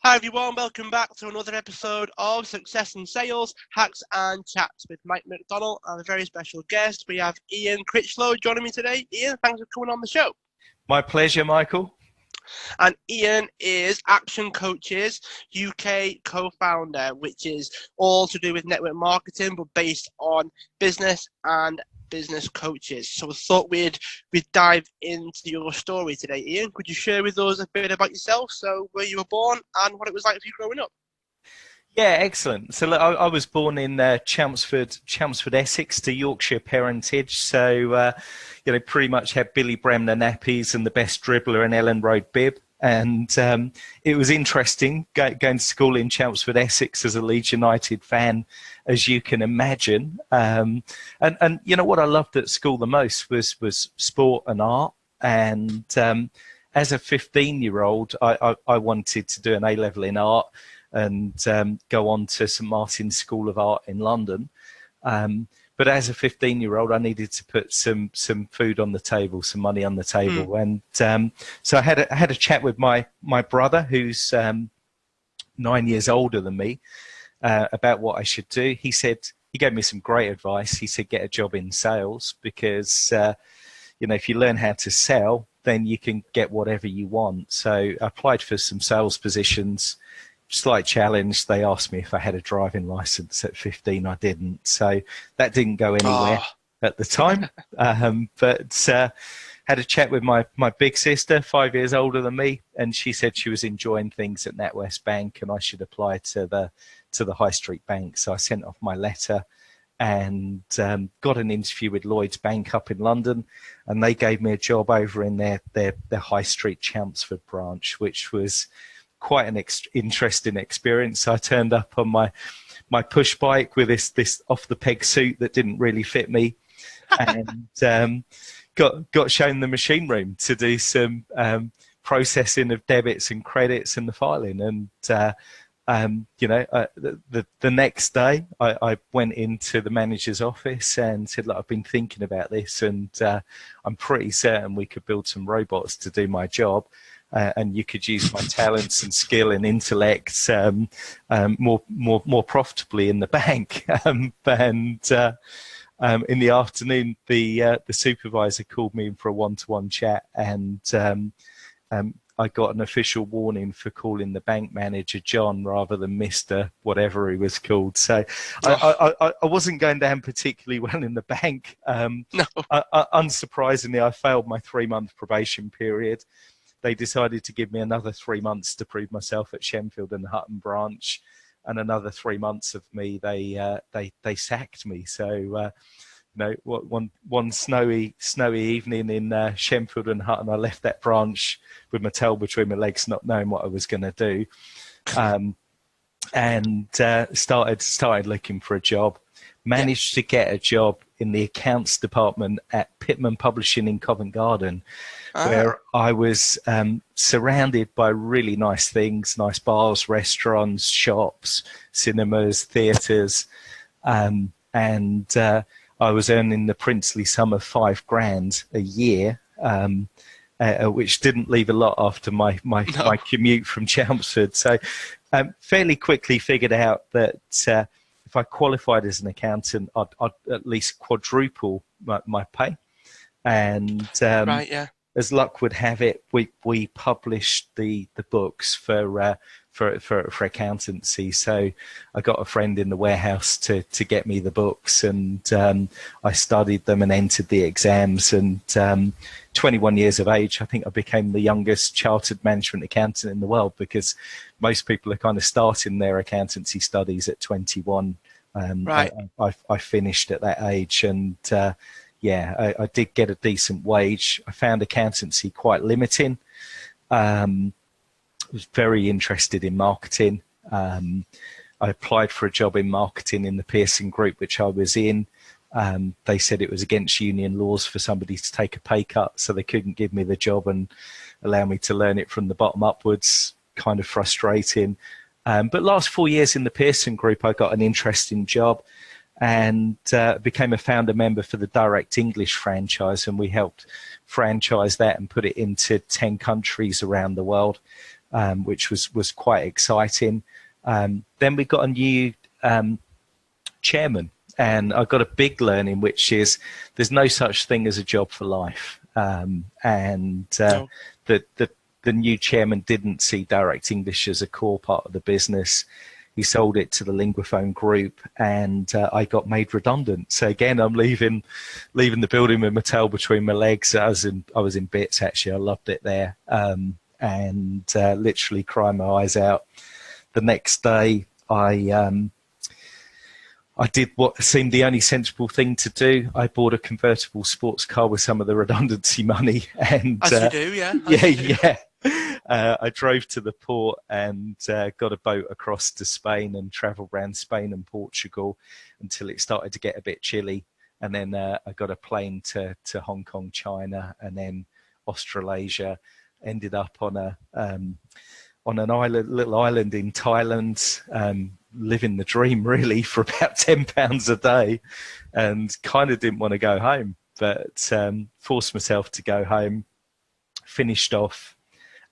Hi everyone, welcome back to another episode of Success in Sales, Hacks and Chats with Mike McDonald and a very special guest. We have Ian Christelow joining me today. Ian, thanks for coming on the show. My pleasure, Michael. And Ian is ActionCOACH UK co-founder, which is all to do with network marketing, but based on business and business coaches. So I thought we'd dive into your story today. Ian, could you share with us a bit about yourself? So where you were born and what it was like for you growing up? Yeah, excellent. So look, I was born in Chelmsford, Essex, to Yorkshire parentage. So, pretty much had Billy Bremner nappies and the best dribbler in Ellen Road bib. And it was interesting going to school in Chelmsford, Essex as a Leeds United fan, as you can imagine. And what I loved at school the most was sport and art. And as a 15-year-old, I wanted to do an A-level in art and go on to St Martin's School of Art in London. But as a 15-year-old, I needed to put some food on the table, some money on the table. And so I had a chat with my brother, who's 9 years older than me, about what I should do. He gave me some great advice. He said, get a job in sales because, if you learn how to sell, then you can get whatever you want. So I applied for some sales positions. Slight challenge. They asked me if I had a driving license at 15. I didn't. So that didn't go anywhere at the time. But had a chat with my big sister, 5 years older than me, and she said she was enjoying things at NatWest Bank and I should apply to the High Street Bank. So I sent off my letter and got an interview with Lloyds Bank up in London, and they gave me a job over in their High Street Chelmsford branch, which was quite an interesting experience. I turned up on my push bike with this off the peg suit that didn't really fit me, and got shown the machine room to do some processing of debits and credits and the filing. And the next day I went into the manager's office and said, look, I've been thinking about this and I'm pretty certain we could build some robots to do my job. And you could use my talents and skill and intellect more profitably in the bank. In the afternoon, the supervisor called me in for a one-to-one chat, and I got an official warning for calling the bank manager John rather than Mr. whatever he was called. So I wasn't going down particularly well in the bank. No. Unsurprisingly, I failed my 3-month probation period. They decided to give me another 3 months to prove myself at Shenfield and Hutton branch, and another 3 months of me. They sacked me. So, one snowy evening in Shenfield and Hutton, I left that branch with my tail between my legs, not knowing what I was going to do, and started looking for a job. Managed to get a job in the accounts department at Pitman Publishing in Covent Garden, where I was surrounded by really nice things, nice bars, restaurants, shops, cinemas, theatres, and I was earning the princely sum of £5,000 a year, which didn't leave a lot after my commute from Chelmsford. So fairly quickly figured out that if I qualified as an accountant, I'd at least quadruple my pay. And as luck would have it, we published the books for accountancy. So I got a friend in the warehouse to get me the books, and I studied them and entered the exams. And 21 years of age, I think I became the youngest chartered management accountant in the world, because most people are kind of starting their accountancy studies at 21. I finished at that age, and I did get a decent wage. I found accountancy quite limiting. I was very interested in marketing. I applied for a job in marketing in the Pearson Group, which I was in. They said it was against union laws for somebody to take a pay cut, so they couldn't give me the job and allow me to learn it from the bottom upwards. Kind of frustrating. But last 4 years in the Pearson Group, I got an interesting job and became a founder member for the Direct English franchise, and we helped franchise that and put it into 10 countries around the world. which was quite exciting. Then we got a new chairman, and I got a big learning, which is there's no such thing as a job for life. No. The new chairman didn't see direct English as a core part of the business. He sold it to the Linguaphone group, and I got made redundant. So again, I'm leaving the building with my tail between my legs. I was in bits, actually. I loved it there, and literally crying my eyes out. The next day, I did what seemed the only sensible thing to do. I bought a convertible sports car with some of the redundancy money, and as you do, yeah. Yeah. I drove to the port and got a boat across to Spain and travelled around Spain and Portugal until it started to get a bit chilly. And then I got a plane to Hong Kong, China, and then Australasia. Ended up on an island, little island in Thailand, living the dream really for about £10 a day, and kind of didn't want to go home, but forced myself to go home. Finished off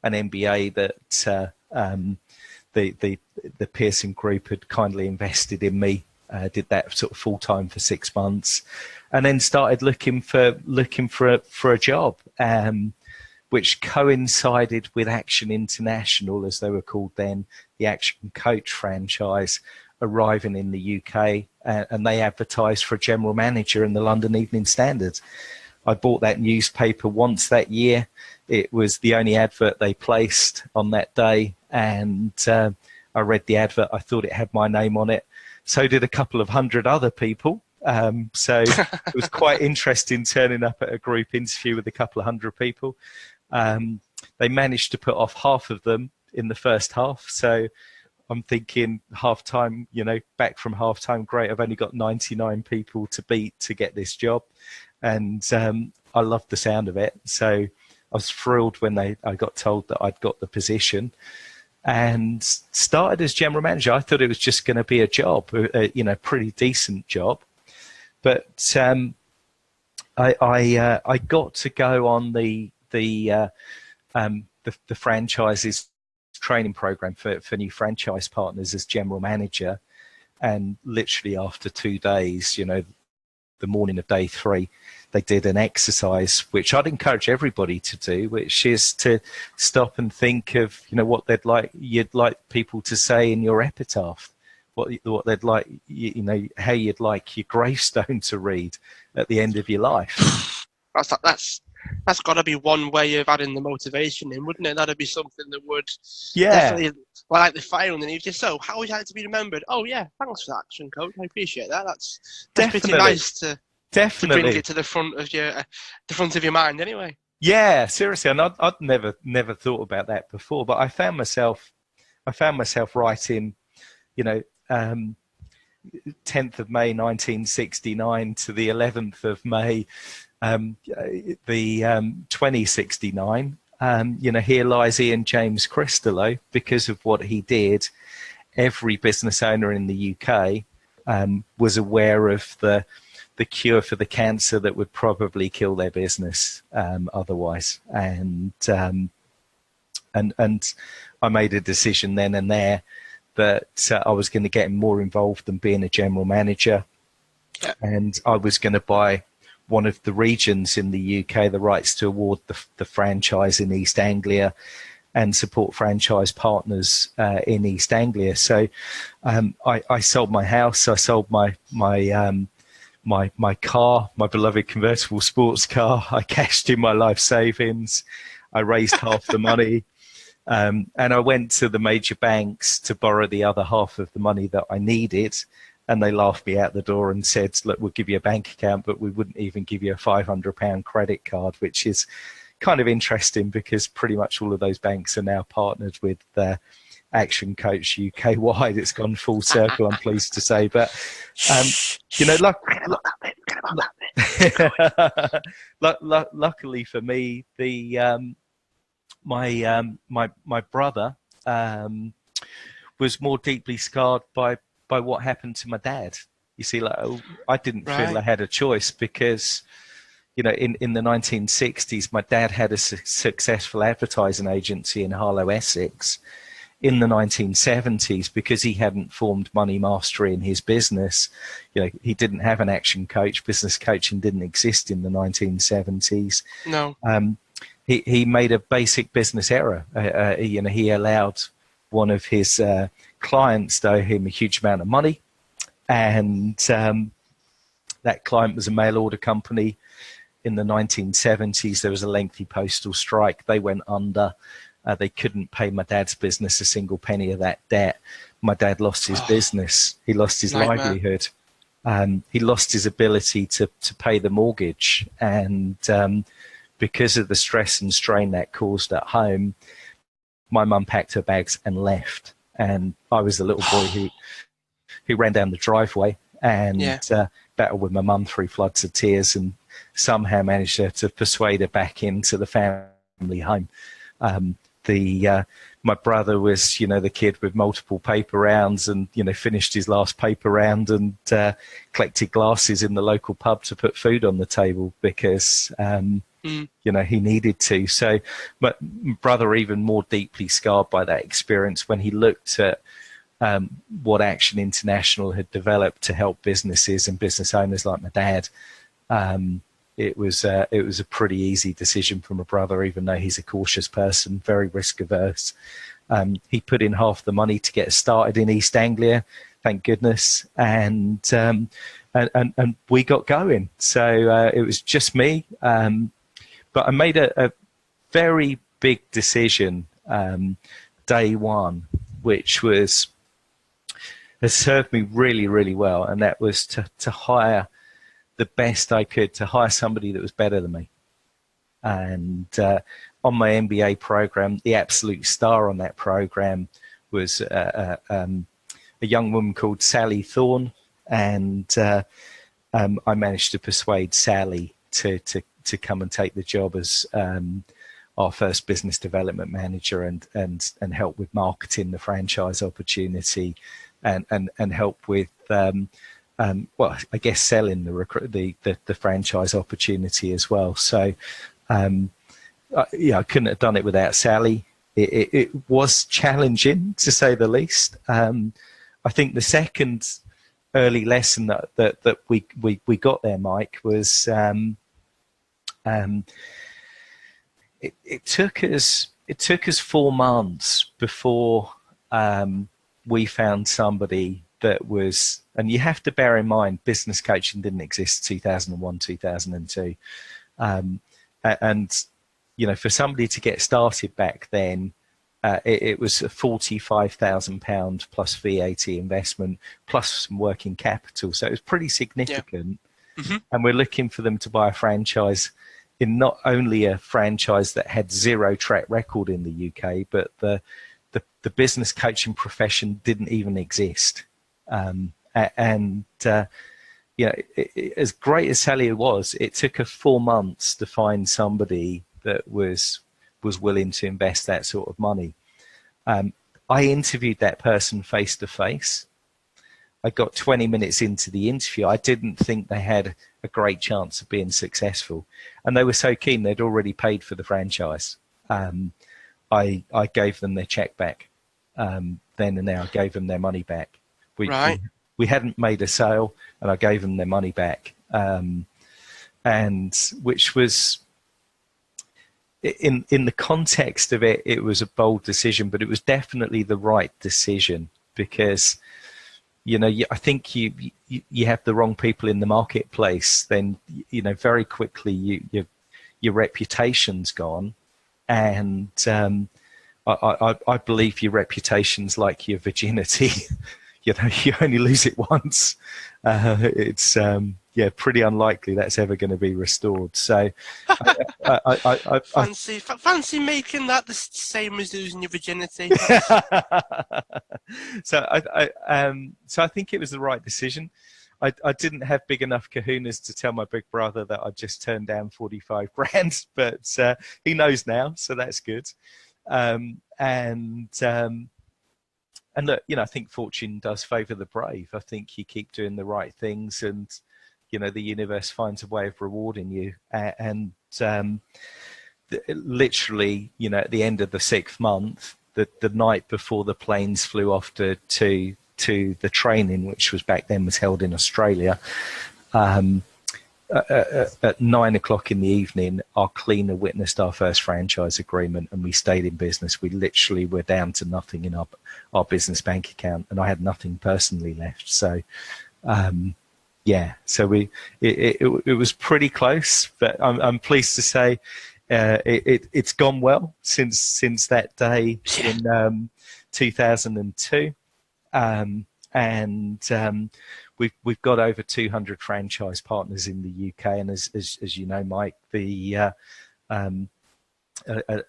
an MBA that the Pearson Group had kindly invested in me. Did that sort of full time for 6 months, and then started looking for a job, which coincided with Action International, as they were called then, the ActionCOACH franchise, arriving in the UK, and they advertised for a general manager in the London Evening Standard. I bought that newspaper once that year. It was the only advert they placed on that day, and I read the advert. I thought it had my name on it. So did a couple of hundred other people. So it was quite interesting turning up at a group interview with a couple of hundred people. They managed to put off half of them in the first half. So I'm thinking half-time, back from half-time, great. I've only got 99 people to beat to get this job. And I loved the sound of it. So I was thrilled when I got told that I'd got the position, and started as general manager. I thought it was just going to be a job, pretty decent job. But I got to go on the franchise's training program for new franchise partners as general manager. And literally after 2 days, the morning of day 3, they did an exercise which I'd encourage everybody to do, which is to stop and think of what you'd like people to say in your epitaph, what they'd like, how you'd like your gravestone to read at the end of your life. That's got to be one way of adding the motivation in, wouldn't it? That'd be something that would definitely, like the fire underneath you. So, how would you like to be remembered? Oh yeah, thanks for that, Action Coach. I appreciate that. That's pretty nice to bring it to the front of your mind, anyway. Yeah, seriously, and I'd never thought about that before, but I found myself writing, 10th of May 1969 to the 11th of May. The 2069, here lies Ian James Christelow. Because of what he did, every business owner in the UK was aware of the cure for the cancer that would probably kill their business otherwise. And I made a decision then and there that I was going to get more involved than being a general manager, and I was going to buy one of the regions in the UK the rights to award the franchise in East Anglia and support franchise partners in East Anglia. So I sold my house, I sold my car, my beloved convertible sports car. I cashed in my life savings. I raised half the money, and I went to the major banks to borrow the other half of the money that I needed. And they laughed me out the door and said, look, we'll give you a bank account, but we wouldn't even give you a £500 credit card, which is kind of interesting because pretty much all of those banks are now partnered with ActionCOACH UK wide. It's gone full circle, I'm pleased to say. But, luckily for me, my brother was more deeply scarred by what happened to my dad. You see, I didn't feel I had a choice because, in the 1960s, my dad had a successful advertising agency in Harlow, Essex. In the 1970s, because he hadn't formed money mastery in his business, he didn't have an action coach. Business coaching didn't exist in the 1970s. No. He made a basic business error. He allowed one of his clients to owe him a huge amount of money, and that client was a mail order company. In the 1970s, there was a lengthy postal strike. They went under. They couldn't pay my dad's business a single penny of that debt. My dad lost his business. He lost his livelihood. He lost his ability to pay the mortgage. And because of the stress and strain that caused at home, my mum packed her bags and left. And I was the little boy who ran down the driveway and battled with my mum through floods of tears, and somehow managed to persuade her back into the family home. My brother was, the kid with multiple paper rounds, and, finished his last paper round and collected glasses in the local pub to put food on the table because, he needed to. So my brother, even more deeply scarred by that experience, when he looked at what Action International had developed to help businesses and business owners like my dad, it was a pretty easy decision for my brother, even though he's a cautious person, very risk averse. He put in half the money to get started in East Anglia, thank goodness, and we got going. So it was just me, but I made a very big decision day one, which has served me really, really well, and that was to hire the best I could, to hire somebody that was better than me. And on my MBA program, the absolute star on that program was a young woman called Sally Thorne, and I managed to persuade Sally to come and take the job as our first business development manager and help with marketing the franchise opportunity and help with I guess selling the franchise opportunity as well. So I couldn't have done it without Sally. It was challenging, to say the least. I think the second early lesson that we got there, Mike, was it took us 4 months before we found somebody that was, and you have to bear in mind, business coaching didn't exist 2001, 2002. And, for somebody to get started back then, it was a £45,000 plus VAT investment, plus some working capital. So it was pretty significant. Yeah. Mm-hmm. And we're looking for them to buy a franchise in not only a franchise that had zero track record in the UK, but the business coaching profession didn't even exist. As great as Sally was, it took her 4 months to find somebody that was willing to invest that sort of money. I interviewed that person face to face. I got 20 minutes into the interview. I didn't think they had a great chance of being successful, and they were so keen they'd already paid for the franchise. I gave them their check back then and there. I gave them their money back. We hadn't made a sale, and I gave them their money back, and which was, in the context of it, it was a bold decision, but it was definitely the right decision because, I think you have the wrong people in the marketplace, then very quickly your reputation's gone, and I believe your reputation's like your virginity. You only lose it once. It's pretty unlikely that's ever going to be restored. So, I fancy making that the same as losing your virginity. So I think it was the right decision. I didn't have big enough kahunas to tell my big brother that I just turned down 45 grand, but he knows now, so that's good. And look, I think fortune does favour the brave. I think you keep doing the right things, and the universe finds a way of rewarding you. And literally, at the end of the 6th month, the night before the planes flew off to the training, which was back then was held in Australia, at 9 o'clock in the evening, our cleaner witnessed our first franchise agreement, and we stayed in business. We literally were down to nothing in our business bank account, and I had nothing personally left. So, so it was pretty close, but I'm pleased to say it's gone well since that day in 2002, and we've got over 200 franchise partners in the UK, and as you know, Mike, the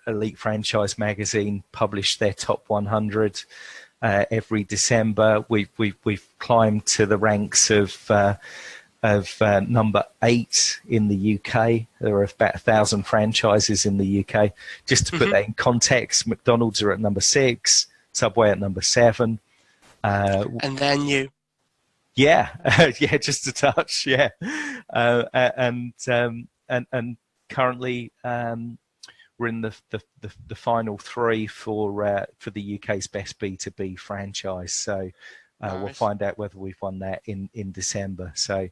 Elite Franchise magazine published their top 100 every December. We've climbed to the ranks of number 8 in the UK. There are about 1,000 franchises in the UK. Just to put that in context, McDonald's are at number 6, Subway at number 7. And then you. Yeah, just a touch, yeah. And currently we're in the final 3 for the UK's best B2B franchise. So nice. We'll find out whether we've won that in December. So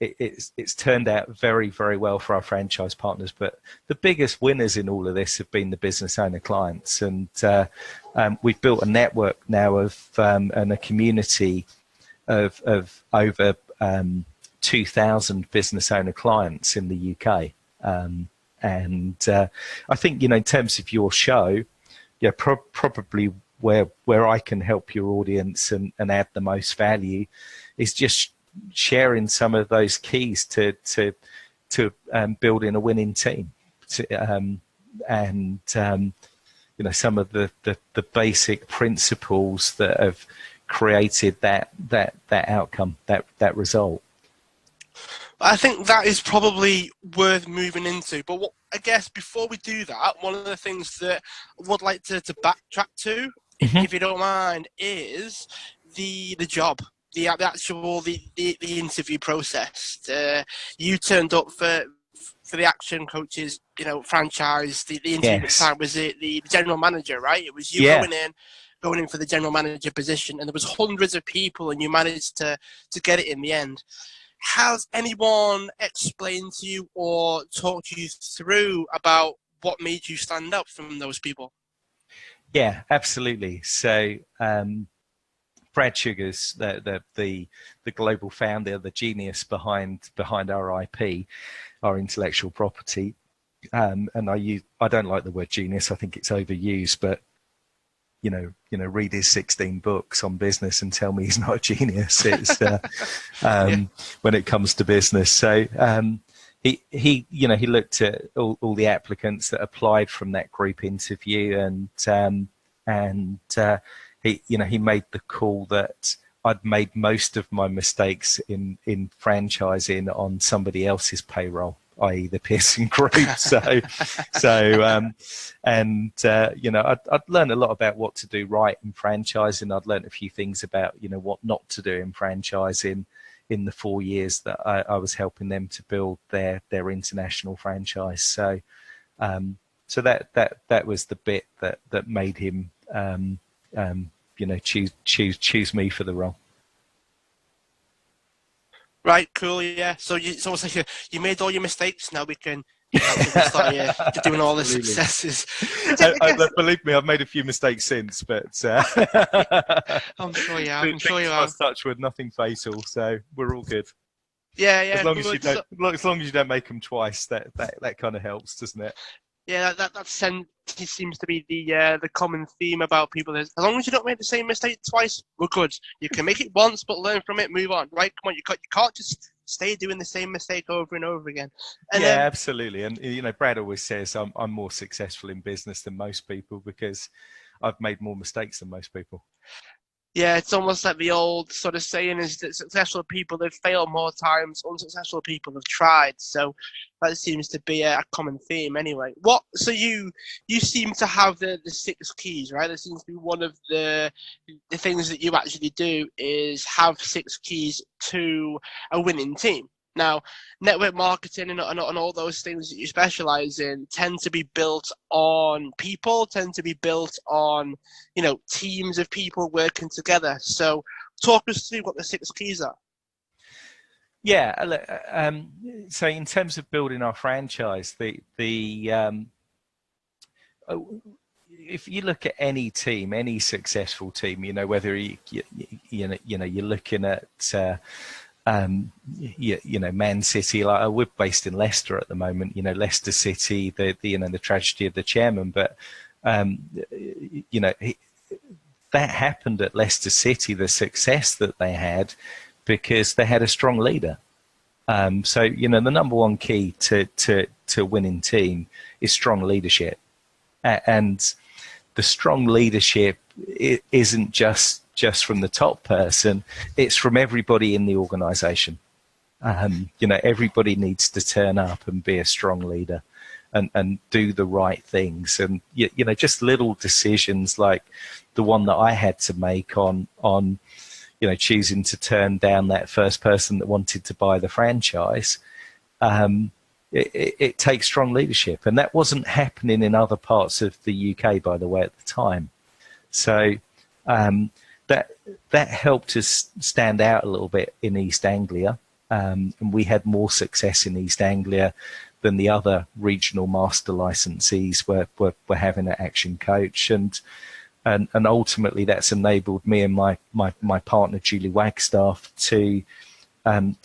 it's turned out very, very well for our franchise partners. But the biggest winners in all of this have been the business owner clients, and we've built a network now of and a community of over 2,000 business owner clients in the UK. And I think, in terms of your show, probably where I can help your audience and add the most value is just sharing some of those keys to building a winning team, and some of the basic principles that have created that outcome, that result. I think that is probably worth moving into. But I guess before we do that, one of the things that I would like to backtrack to, if you don't mind, is the job. The actual interview process. You turned up for the Action Coaches, franchise. The interview at the time, was it the general manager, right? It was you going in for the general manager position, and there was hundreds of people, and you managed to get it in the end. Has anyone explained to you or talked you through about what made you stand up from those people? Yeah, absolutely. So. Brad Sugars, the global founder, the genius behind our IP, our intellectual property, and I don't like the word genius. I think it's overused, but read his 16 books on business and tell me he's not a genius. It's when it comes to business. So he looked at all the applicants that applied from that group interview, and he made the call that I'd made most of my mistakes in franchising on somebody else's payroll, i.e. the Pearson Group. I'd learned a lot about what to do right in franchising. I'd learned a few things about, what not to do in franchising in the 4 years that I was helping them to build their international franchise. So that was the bit that made him, choose me for the role. Right, cool, yeah. So it's almost like you made all your mistakes. Now we can start doing all the successes. Believe me, I've made a few mistakes since, but I'm sure you have. Touch wood, nothing fatal, so we're all good. Yeah. As long as you don't make them twice, that kind of helps, doesn't it? Yeah, that seems to be the common theme about people. Is as long as you don't make the same mistake twice, we're good. You can make it once, but learn from it, move on. Right? Come on, you can't just stay doing the same mistake over and over again. And absolutely. And Brad always says I'm more successful in business than most people because I've made more mistakes than most people. Yeah, it's almost like the old sort of saying is that successful people have failed more times, unsuccessful people have tried. So that seems to be a common theme anyway. So you seem to have the six keys, right? That seems to be one of the things that you actually do is have six keys to a winning team. Now, network marketing and all those things that you specialize in tend to be built on people, tend to be built on, teams of people working together. So talk us through what the six keys are. Yeah, so in terms of building our franchise, if you look at any team, any successful team, whether you're looking at Man City, like we're based in Leicester at the moment, Leicester City, the tragedy of the chairman, but that happened at Leicester City, the success that they had, because they had a strong leader. So the number one key to winning team is strong leadership, and the strong leadership isn't just from the top person; it's from everybody in the organisation. Everybody needs to turn up and be a strong leader, and do the right things, and just little decisions like the one that I had to make on choosing to turn down that first person that wanted to buy the franchise. It takes strong leadership, and that wasn't happening in other parts of the UK, by the way, at the time. So that helped us stand out a little bit in East Anglia, and we had more success in East Anglia than the other regional master licensees were having at ActionCOACH, and ultimately that's enabled me and my partner Julie Wagstaff to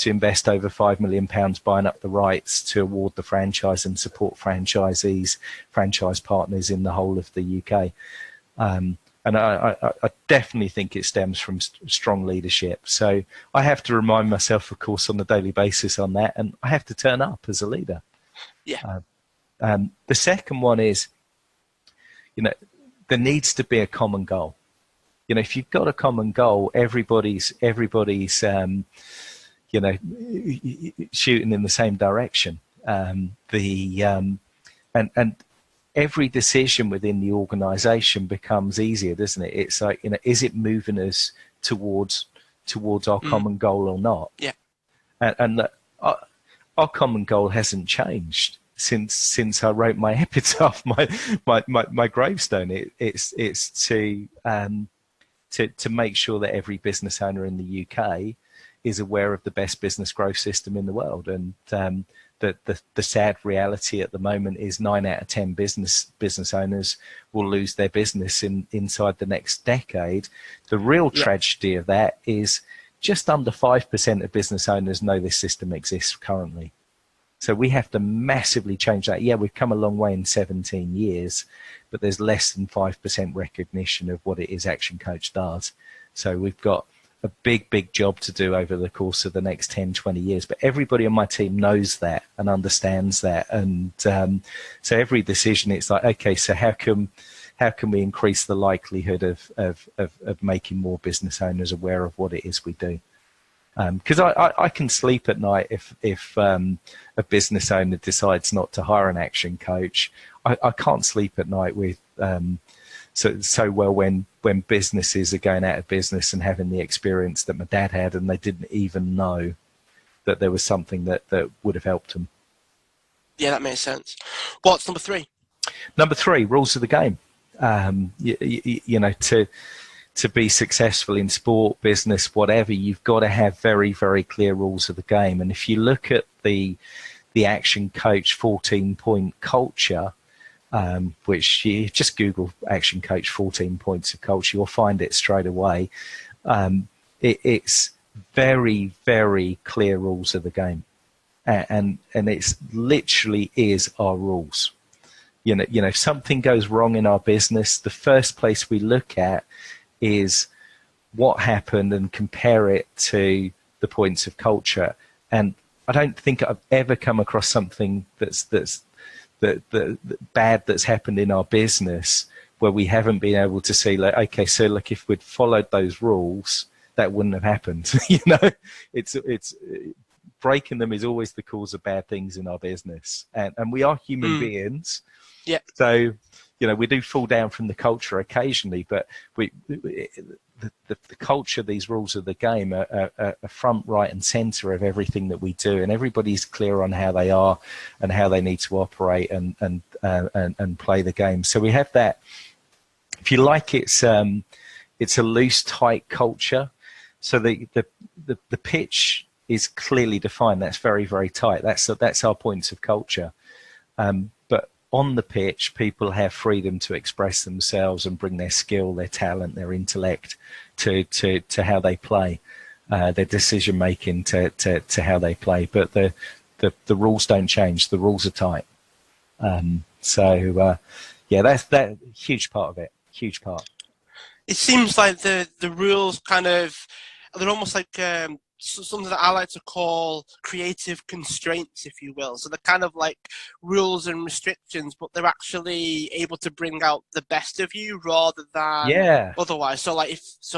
invest over £5 million buying up the rights to award the franchise and support franchisees, franchise partners in the whole of the UK. And I definitely think it stems from strong leadership. So I have to remind myself, of course, on a daily basis on that, and I have to turn up as a leader. Yeah. The second one is, there needs to be a common goal. If you've got a common goal, everybody's shooting in the same direction. And every decision within the organisation becomes easier, doesn't it? It's like, is it moving us towards our common goal or not? Yeah. And our common goal hasn't changed since I wrote my epitaph, my gravestone. It's to make sure that every business owner in the UK is aware of the best business growth system in the world. And the sad reality at the moment is 9 out of 10 business owners will lose their business inside the next decade. The real tragedy of that is just under 5% of business owners know this system exists currently. So we have to massively change that. Yeah, we've come a long way in 17 years, but there's less than 5% recognition of what it is ActionCOACH does. So we've got a big job to do over the course of the next 10, 20 years. But everybody on my team knows that and understands that. And so every decision, it's like, okay, so how can we increase the likelihood of making more business owners aware of what it is we do? Because I can sleep at night if a business owner decides not to hire an ActionCOACH. I can't sleep at night with so well when businesses are going out of business and having the experience that my dad had, and they didn't even know that there was something that would have helped them. Yeah, that makes sense. What's number three? Number three, rules of the game. To be successful in sport, business, whatever, you've got to have very, very clear rules of the game. And if you look at the ActionCOACH 14-point culture, which you just Google ActionCOACH 14 points of culture, you'll find it straight away. It's very, very clear rules of the game. And it's literally is our rules. If something goes wrong in our business, the first place we look at is what happened and compare it to the points of culture. And I don't think I've ever come across something that's bad that's happened in our business where we haven't been able to see, like, okay, so look, if we'd followed those rules, that wouldn't have happened. It's breaking them is always the cause of bad things in our business, and we are human beings. Yeah. So, we do fall down from the culture occasionally, but the culture, these rules of the game are front, right, and center of everything that we do, and everybody's clear on how they are and how they need to operate and play the game. So we have that. If you like, it's a loose, tight culture. So the pitch is clearly defined. That's very, very tight. That's our points of culture. But on the pitch, people have freedom to express themselves and bring their skill, their talent, their intellect to how they play, their decision making to how they play. But the rules don't change. The rules are tight. That's that huge part of it. Huge part. It seems like the rules they're almost like something that I like to call creative constraints, if you will. So they're kind of like rules and restrictions, but they're actually able to bring out the best of you rather than otherwise. So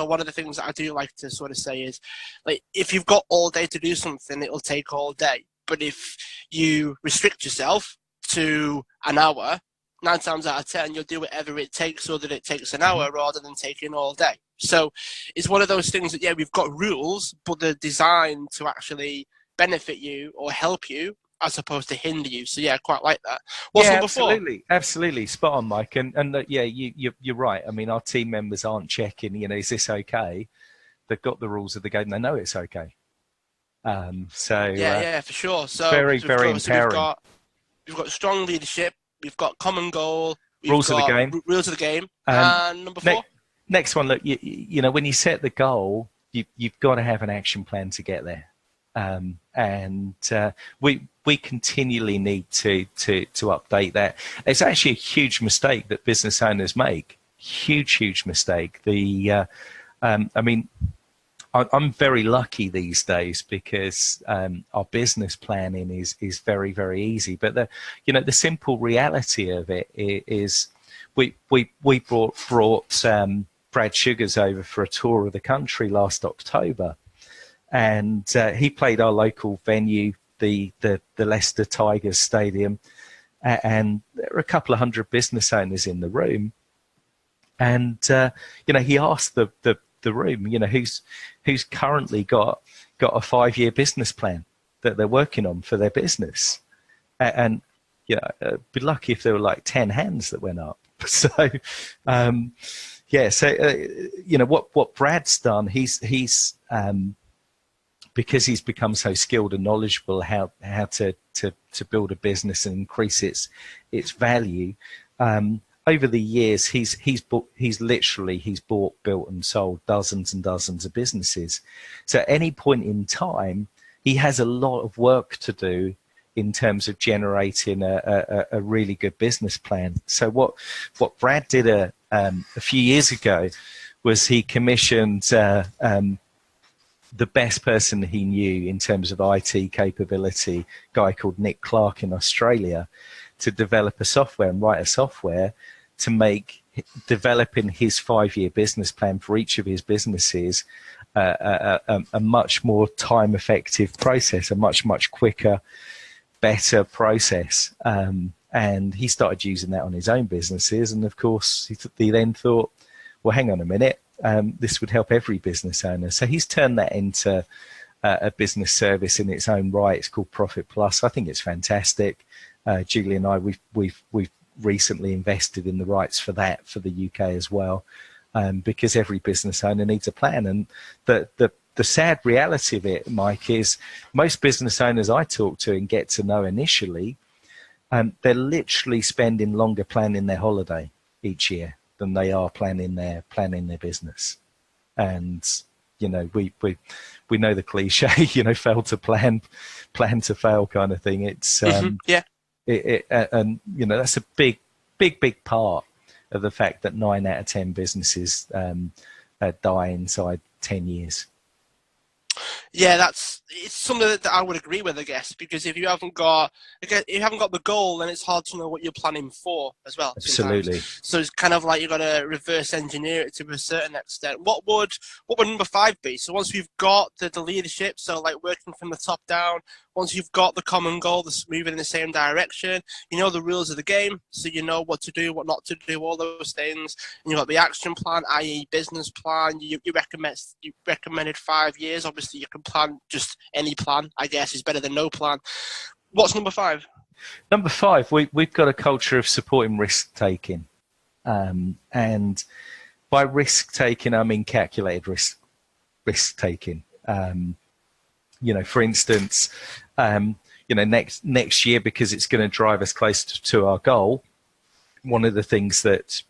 one of the things that I do like to sort of say is, like, if you've got all day to do something, it'll take all day. But if you restrict yourself to an hour, 9 times out of 10, you'll do whatever it takes so that it takes an hour rather than taking all day. So it's one of those things that, we've got rules, but they're designed to actually benefit you or help you as opposed to hinder you. So, I quite like that. What's number 4? Absolutely. Spot on, Mike. And you're right. I mean, our team members aren't checking, is this okay? They've got the rules of the game. They know it's okay. For sure. So very, very empowering. We've got strong leadership. We've got common goal. Rules of the game. Rules of the game. And number 4? Next one, look, when you set the goal, you've got to have an action plan to get there. We continually need to update that. It's actually a huge mistake that business owners make. Huge mistake. I'm very lucky these days because our business planning is very, very easy. But the simple reality of it is we brought Brad Sugars over for a tour of the country last October, and he played our local venue, the Leicester Tigers Stadium, and there were a couple of hundred business owners in the room, and he asked the room, who's currently got a 5-year business plan that they're working on for their business, and be lucky if there were like 10 hands that went up. So what Brad's done, he's because he's become so skilled and knowledgeable how to build a business and increase its value. Over the years, he's bought, built, and sold dozens and dozens of businesses. So at any point in time, he has a lot of work to do in terms of generating a really good business plan. So what Brad did a few years ago was he commissioned the best person he knew in terms of IT capability, a guy called Nick Clark in Australia, to develop a software and write a software to make developing his 5-year business plan for each of his businesses a much more time effective process, a much quicker, better process. And he started using that on his own businesses. And of course, he then thought, well, hang on a minute, this would help every business owner. So he's turned that into a business service in its own right. It's called Profit Plus. I think it's fantastic. Julie and I, we've recently invested in the rights for that for the UK as well, because every business owner needs a plan. And the sad reality of it, Mike, is most business owners I talk to and get to know initially, they're literally spending longer planning their holiday each year than they are planning their business. And we know the cliche, fail to plan to fail kind of thing. It's and that's a big part of the fact that 9 out of 10 businesses die inside 10 years. Yeah, it's something that I would agree with, I guess, because if you haven't got the goal, then it's hard to know what you're planning for as well sometimes. Absolutely. So it's kind of like you got to reverse engineer it to a certain extent. What would number 5 be? So once we've got the leadership, so like working from the top down, once you've got the common goal, that's moving in the same direction, you know the rules of the game, so you know what to do, what not to do, all those things. And you've got the action plan, i.e. business plan. You recommended 5 years. Obviously, you can plan just any plan, I guess, is better than no plan. What's number 5? Number 5, we've got a culture of supporting risk-taking. And by risk-taking, I mean calculated risk-taking. For instance, next year, because it's going to drive us closer to our goal, one of the things that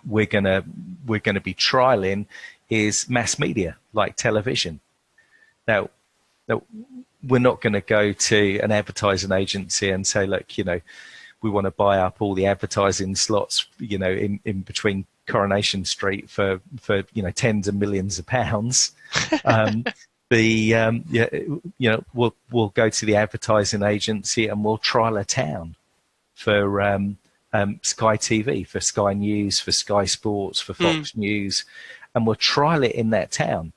we're going to be trialing is mass media, like television. Now, we're not going to go to an advertising agency and say, look, we want to buy up all the advertising slots, in between Coronation Street for tens of millions of pounds. We'll go to the advertising agency and we'll trial a town for Sky TV, for Sky News, for Sky Sports, for Fox News, and we'll trial it in that town,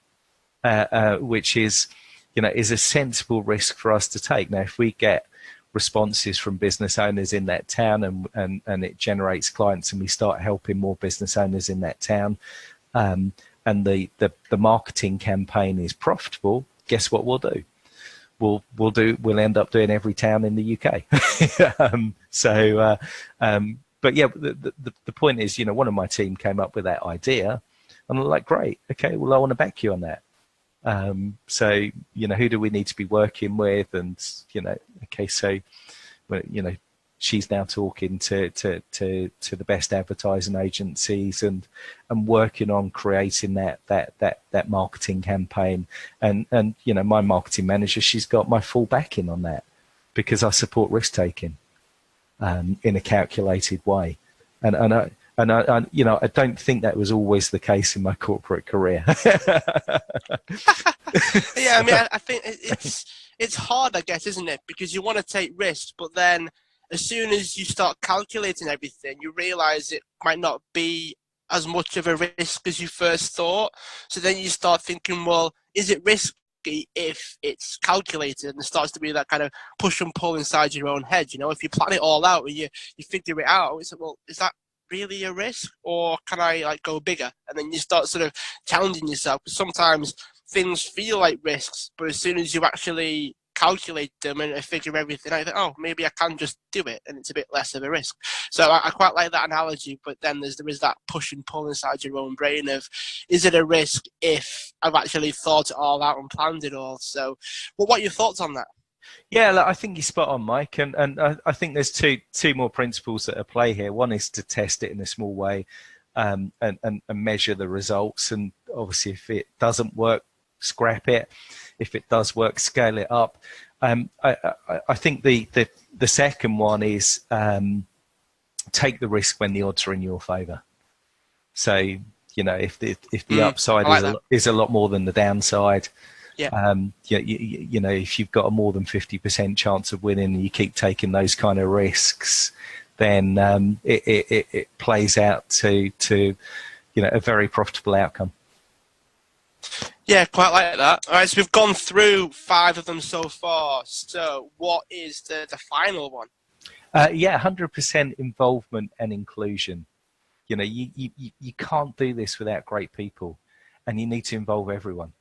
which is a sensible risk for us to take. Now, if we get responses from business owners in that town and it generates clients and we start helping more business owners in that town, and the marketing campaign is profitable, guess what we'll do? We'll end up doing every town in the UK. But yeah, the point is, one of my team came up with that idea, and I'm like, great, okay, well, I want to back you on that. Who do we need to be working with? And okay, so she's now talking to the best advertising agencies and working on creating that marketing campaign. And my marketing manager, she's got my full backing on that, because I support risk taking in a calculated way. And I don't think that was always the case in my corporate career. Yeah, I mean, I think it's hard, I guess, isn't it? Because you want to take risks, but then as soon as you start calculating everything, you realize it might not be as much of a risk as you first thought. So then you start thinking, well, is it risky if it's calculated? And it starts to be that kind of push and pull inside your own head. If you plan it all out and you figure it out, it's like, well, is that really a risk, or can I go bigger? And then you start sort of challenging yourself, because sometimes things feel like risks, but as soon as you actually calculate them and figure everything out, I think, oh, maybe I can just do it, and it's a bit less of a risk. So I quite like that analogy, but then there is that push and pull inside your own brain of, is it a risk if I've actually thought it all out and planned it all? So what are your thoughts on that? Yeah, look, I think you're spot on, Mike, and I think there's two more principles that are at play here. One is to test it in a small way, and measure the results, and obviously if it doesn't work, scrap it. If it does work, scale it up. I think the second one is take the risk when the odds are in your favour. So if the upside is a lot more than the downside. Yeah. If you've got a more than 50% chance of winning and you keep taking those kind of risks, then it plays out to a very profitable outcome. Yeah, quite like that. All right, so we've gone through 5 of them so far. So what is the final one? 100% involvement and inclusion. You can't do this without great people, and you need to involve everyone.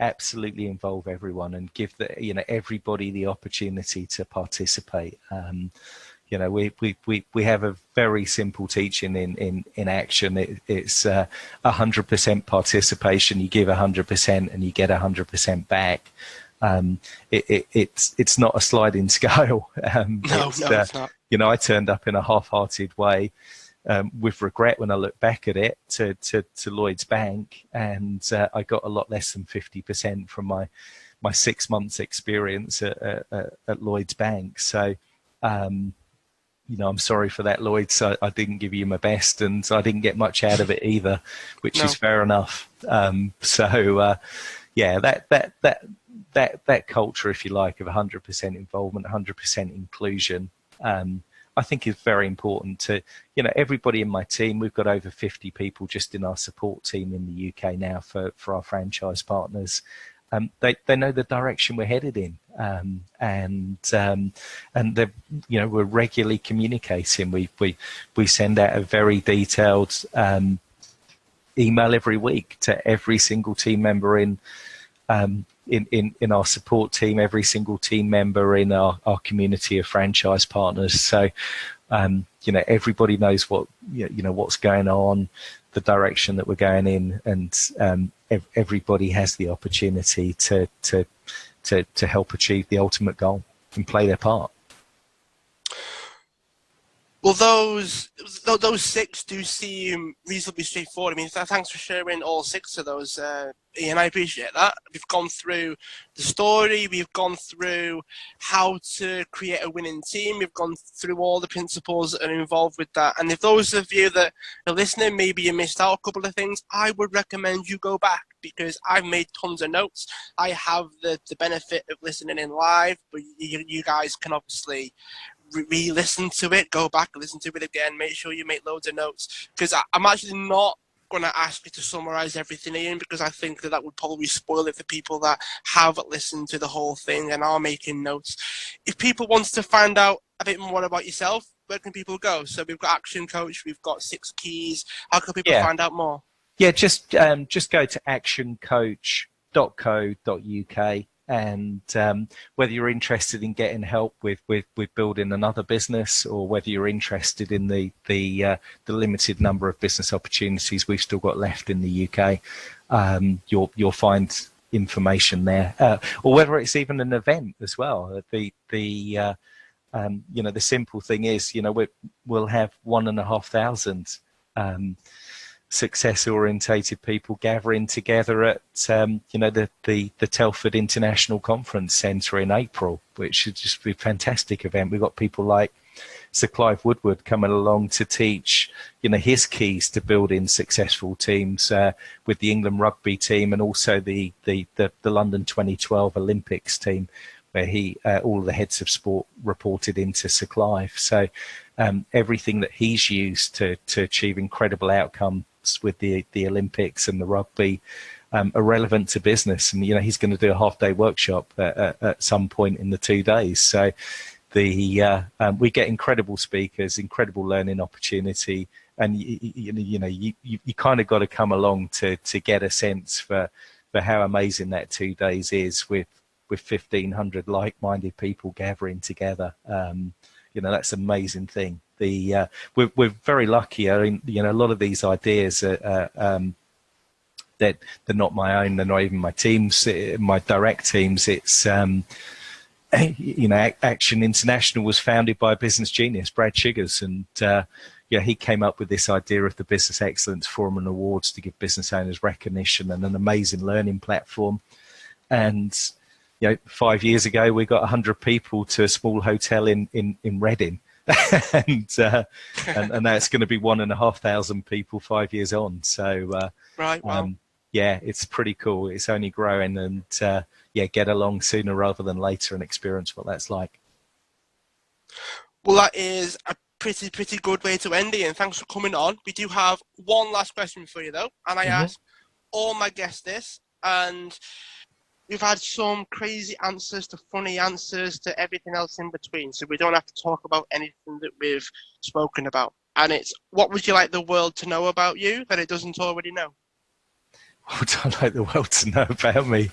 Absolutely involve everyone and give everybody the opportunity to participate. We have a very simple teaching in Action. It's 100% participation. You give 100% and you get 100% back. It's not a sliding scale. No, it's not. I turned up in a half-hearted way, with regret when I look back at it, to Lloyd's Bank, and I got a lot less than 50% from my 6 months experience at Lloyd's Bank. So I'm sorry for that, Lloyd. So I didn't give you my best, and I didn't get much out of it either, which is fair enough. yeah, that culture, if you like, of 100% involvement, 100% inclusion, I think is very important to, everybody in my team. We've got over 50 people just in our support team in the UK now for our franchise partners. They know the direction we're headed in, and they're, we're regularly communicating. We send out a very detailed email every week to every single team member in our support team, every single team member in our community of franchise partners. So, everybody knows what's going on, the direction that we're going in, and everybody has the opportunity to help achieve the ultimate goal and play their part. Well, those 6 do seem reasonably straightforward. I mean, thanks for sharing all 6 of those, Ian. I appreciate that. We've gone through the story. We've gone through how to create a winning team. We've gone through all the principles that are involved with that. And if those of you that are listening, maybe you missed out a couple of things, I would recommend you go back, because I've made tons of notes. I have the benefit of listening in live, but you guys can obviously re-listen to it, go back and listen to it again, make sure you make loads of notes, because I'm actually not going to ask you to summarize everything, Ian, because I think that would probably spoil it for people that have listened to the whole thing and are making notes. If people want to find out a bit more about yourself, where can people go? So we've got Action Coach, we've got 6 keys. How can people find out more? Yeah, just go to actioncoach.co.uk. And whether you're interested in getting help with building another business, or whether you're interested in the limited number of business opportunities we've still got left in the UK, you'll find information there. Or whether it's even an event as well. The simple thing is, we'll have 1,500 success-orientated people gathering together at the Telford International Conference Centre in April, which should just be a fantastic event. We've got people like Sir Clive Woodward coming along to teach his keys to building successful teams with the England rugby team, and also the London 2012 Olympics team, where all of the heads of sport reported into Sir Clive. So everything that he's used to achieve incredible outcomes with the Olympics and the rugby are relevant to business. And he's going to do a half-day workshop at some point in the 2 days. So we get incredible speakers, incredible learning opportunity, and you kind of got to come along to get a sense for how amazing that 2 days is with 1,500 like-minded people gathering together. That's an amazing thing. We're very lucky. I mean, a lot of these ideas that they're not my own. They're not even my teams, my direct teams. It's Action International was founded by a business genius, Brad Chiggers, and he came up with this idea of the Business Excellence Forum and Awards to give business owners recognition and an amazing learning platform. And 5 years ago, we got 100 people to a small hotel in Reading, and that's going to be 1,500 people 5 years on. So right, wow. It's pretty cool. It's only growing, and get along sooner rather than later and experience what that's like. Well, that is a pretty good way to end it, and thanks for coming on. We do have one last question for you though, and I ask all my guests this, and we've had some crazy answers to funny answers to everything else in between, so we don't have to talk about anything that we've spoken about. And it's, what would you like the world to know about you that it doesn't already know? What would I like the world to know about me?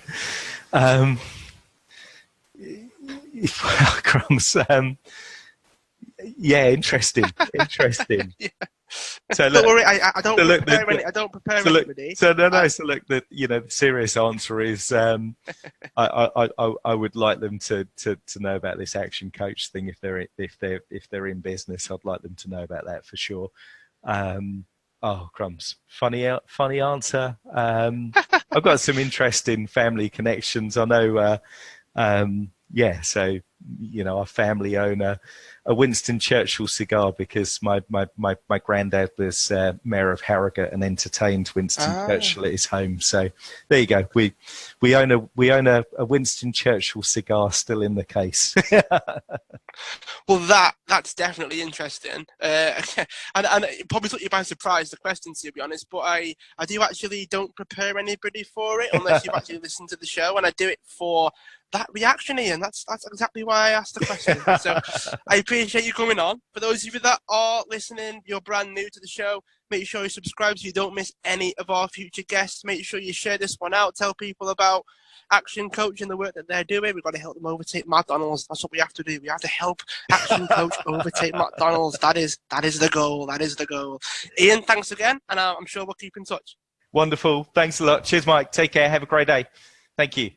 Crumbs. Interesting. Yeah. So don't worry, I don't prepare anybody. So look, the serious answer is I would like them to know about this Action Coach thing if they're in business. I'd like them to know about that for sure. Crumbs. Funny answer. I've got some interesting family connections. I know yeah, so our family own a Winston Churchill cigar because my granddad was mayor of Harrogate and entertained Winston Ah. Churchill at his home. So there you go. We own a Winston Churchill cigar still in the case. Well, that's definitely interesting, and it probably took you by surprise, the question, to be honest. But I do actually don't prepare anybody for it unless you've actually listened to the show, and I do it for that reaction, Ian. That's exactly why I asked the question. So I appreciate you coming on. For those of you that are listening, you're brand new to the show, make sure you subscribe so you don't miss any of our future guests. Make sure you share this one out. Tell people about Action Coach and the work that they're doing. We've got to help them overtake McDonald's. That's what we have to do. We have to help Action Coach overtake McDonald's. That is the goal. That is the goal. Ian, thanks again, and I'm sure we'll keep in touch. Wonderful. Thanks a lot. Cheers, Mike. Take care. Have a great day. Thank you.